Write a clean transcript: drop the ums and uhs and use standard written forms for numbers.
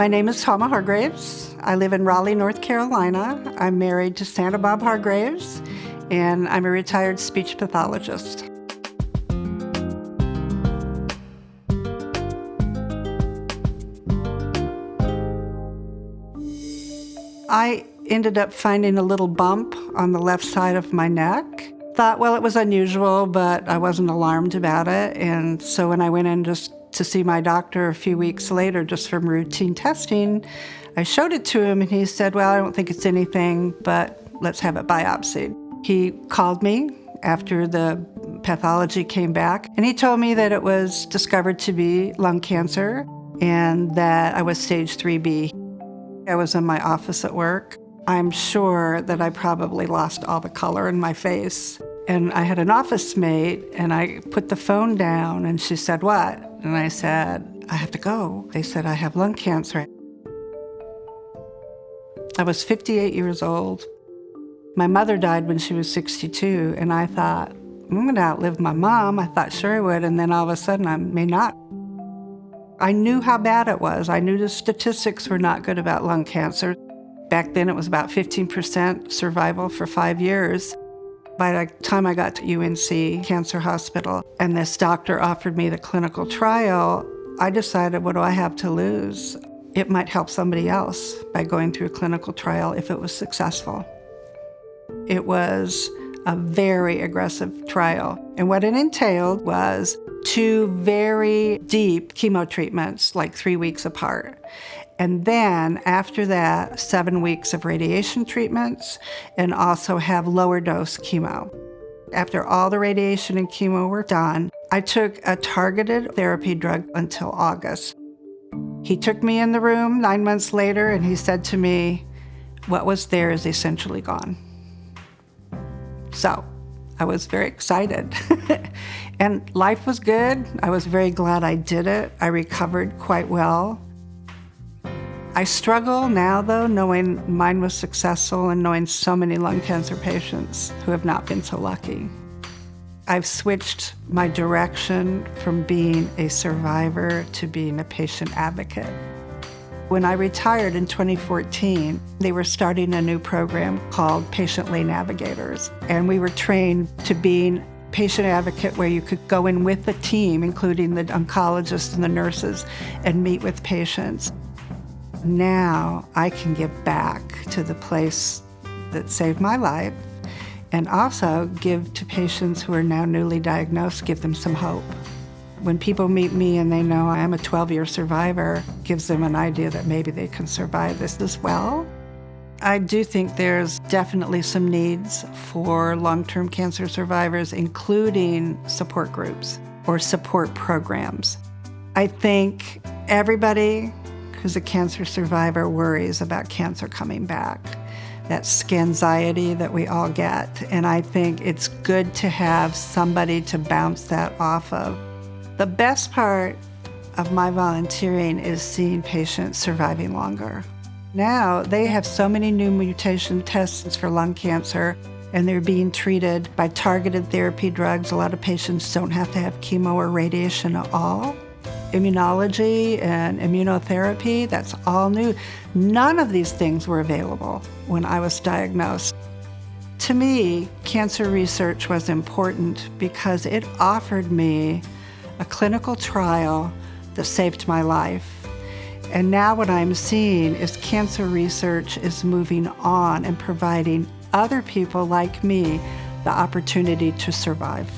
My name is Tomma Hargraves. I live in Raleigh, North Carolina. I'm married to Santa Bob Hargraves, and I'm a retired speech pathologist. I ended up finding a little bump on the left side of my neck. Thought, well, it was unusual, but I wasn't alarmed about it. And so when I went in just to see my doctor a few weeks later, just from routine testing, I showed it to him and he said, well, I don't think it's anything, but let's have it biopsied. He called me after the pathology came back, and he told me that it was discovered to be lung cancer and that I was stage 3B. I was in my office at work. I'm sure that I probably lost all the color in my face. And I had an office mate, and I put the phone down, and she said, what? And I said, I have to go. They said, I have lung cancer. I was 58 years old. My mother died when she was 62, and I thought, I'm going to outlive my mom. I thought sure I would, and then all of a sudden I may not. I knew how bad it was. I knew the statistics were not good about lung cancer. Back then it was about 15% survival for 5 years. By the time I got to UNC Cancer Hospital and this doctor offered me the clinical trial, I decided, what do I have to lose? It might help somebody else by going through a clinical trial if it was successful. It was a very aggressive trial. And what it entailed was 2 very deep chemo treatments, like 3 weeks apart. And then after that, 7 weeks of radiation treatments, and also have lower dose chemo. After all the radiation and chemo were done, I took a targeted therapy drug until August. He took me in the room 9 months later and he said to me, what was there is essentially gone. So I was very excited. And life was good. I was very glad I did it. I recovered quite well. I struggle now, though, knowing mine was successful and knowing so many lung cancer patients who have not been so lucky. I've switched my direction from being a survivor to being a patient advocate. When I retired in 2014, they were starting a new program called Patient-Lay Navigators, and we were trained to being patient advocate where you could go in with the team, including the oncologists and the nurses, and meet with patients. Now I can give back to the place that saved my life and also give to patients who are now newly diagnosed, give them some hope. When people meet me and they know I am a 12-year survivor, it gives them an idea that maybe they can survive this as well. I do think there's definitely some needs for long-term cancer survivors, including support groups or support programs. I think everybody who's a cancer survivor worries about cancer coming back, that scanxiety that we all get. And I think it's good to have somebody to bounce that off of. The best part of my volunteering is seeing patients surviving longer. Now they have so many new mutation tests for lung cancer, and they're being treated by targeted therapy drugs. A lot of patients don't have to have chemo or radiation at all. Immunology and immunotherapy, that's all new. None of these things were available when I was diagnosed. To me, cancer research was important because it offered me a clinical trial that saved my life. And now what I'm seeing is cancer research is moving on and providing other people like me the opportunity to survive.